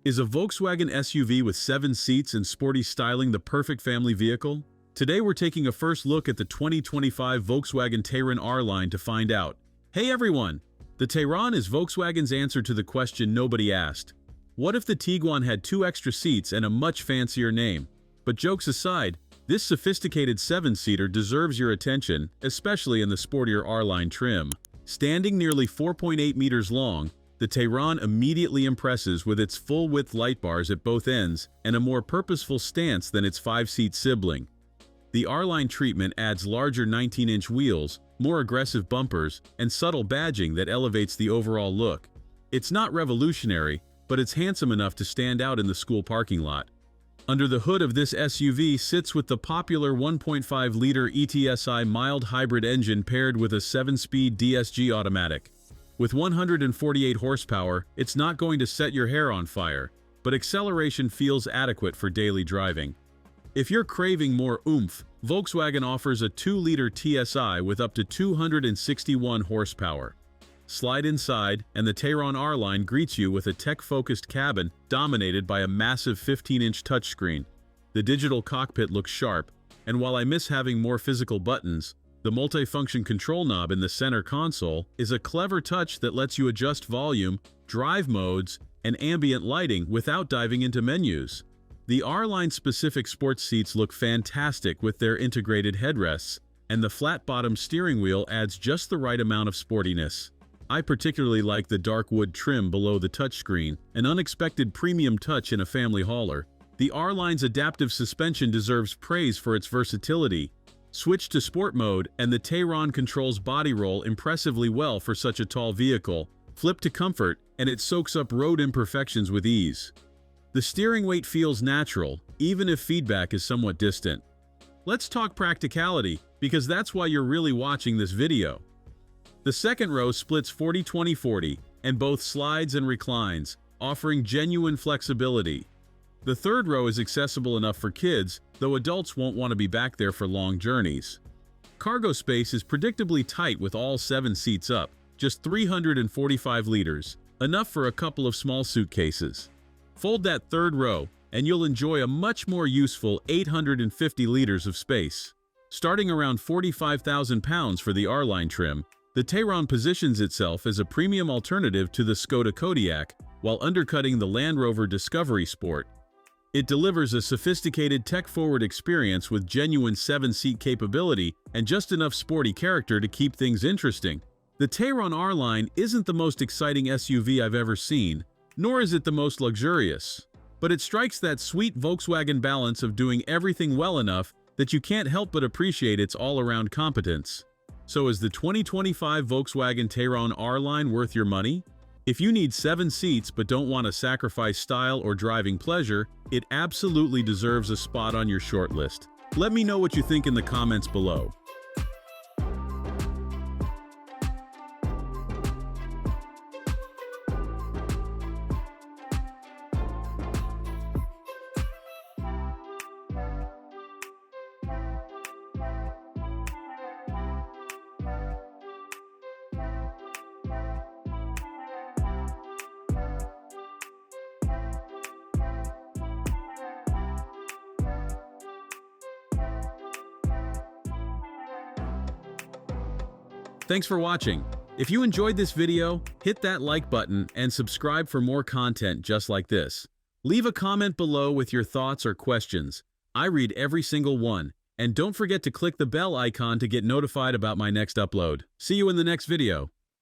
Is a Volkswagen SUV with 7 seats and sporty styling the perfect family vehicle? Today we're taking a first look at the 2025 Volkswagen Tayron R-Line to find out. Hey everyone! The Tayron is Volkswagen's answer to the question nobody asked. What if the Tiguan had 2 extra seats and a much fancier name? But jokes aside, this sophisticated 7-seater deserves your attention, especially in the sportier R-Line trim. Standing nearly 4.8 meters long, the Tayron immediately impresses with its full-width light bars at both ends and a more purposeful stance than its 5-seat sibling. The R-Line treatment adds larger 19-inch wheels, more aggressive bumpers, and subtle badging that elevates the overall look. It's not revolutionary, but it's handsome enough to stand out in the school parking lot. Under the hood of this SUV sits with the popular 1.5-liter eTSI mild hybrid engine paired with a 7-speed DSG automatic. With 148 horsepower, it's not going to set your hair on fire, but acceleration feels adequate for daily driving. If you're craving more oomph, Volkswagen offers a 2-liter TSI with up to 261 horsepower. Slide inside, and the Tayron R-Line greets you with a tech-focused cabin dominated by a massive 15-inch touchscreen. The digital cockpit looks sharp, and while I miss having more physical buttons, the multifunction control knob in the center console is a clever touch that lets you adjust volume, drive modes, and ambient lighting without diving into menus. The R-Line specific sports seats look fantastic with their integrated headrests, and the flat-bottom steering wheel adds just the right amount of sportiness. I particularly like the dark wood trim below the touchscreen, an unexpected premium touch in a family hauler. The R-Line's adaptive suspension deserves praise for its versatility. Switch to sport mode, and the Tayron controls body roll impressively well for such a tall vehicle. Flip to comfort, and it soaks up road imperfections with ease. The steering weight feels natural, even if feedback is somewhat distant. Let's talk practicality, because that's why you're really watching this video. The second row splits 40-20-40, and both slides and reclines, offering genuine flexibility. The third row is accessible enough for kids, though adults won't want to be back there for long journeys. Cargo space is predictably tight with all 7 seats up, just 345 liters, enough for a couple of small suitcases. Fold that third row, and you'll enjoy a much more useful 850 liters of space. Starting around £45,000 for the R-Line trim, the Tayron positions itself as a premium alternative to the Skoda Kodiaq, while undercutting the Land Rover Discovery Sport. It delivers a sophisticated tech-forward experience with genuine 7-seat capability and just enough sporty character to keep things interesting. The Tayron R-Line isn't the most exciting SUV I've ever seen, nor is it the most luxurious, but it strikes that sweet Volkswagen balance of doing everything well enough that you can't help but appreciate its all-around competence. So is the 2025 Volkswagen Tayron R-Line worth your money? If you need 7 seats but don't want to sacrifice style or driving pleasure, it absolutely deserves a spot on your shortlist. Let me know what you think in the comments below. Thanks for watching. If you enjoyed this video, hit that like button and subscribe for more content just like this. Leave a comment below with your thoughts or questions. I read every single one. And don't forget to click the bell icon to get notified about my next upload. See you in the next video.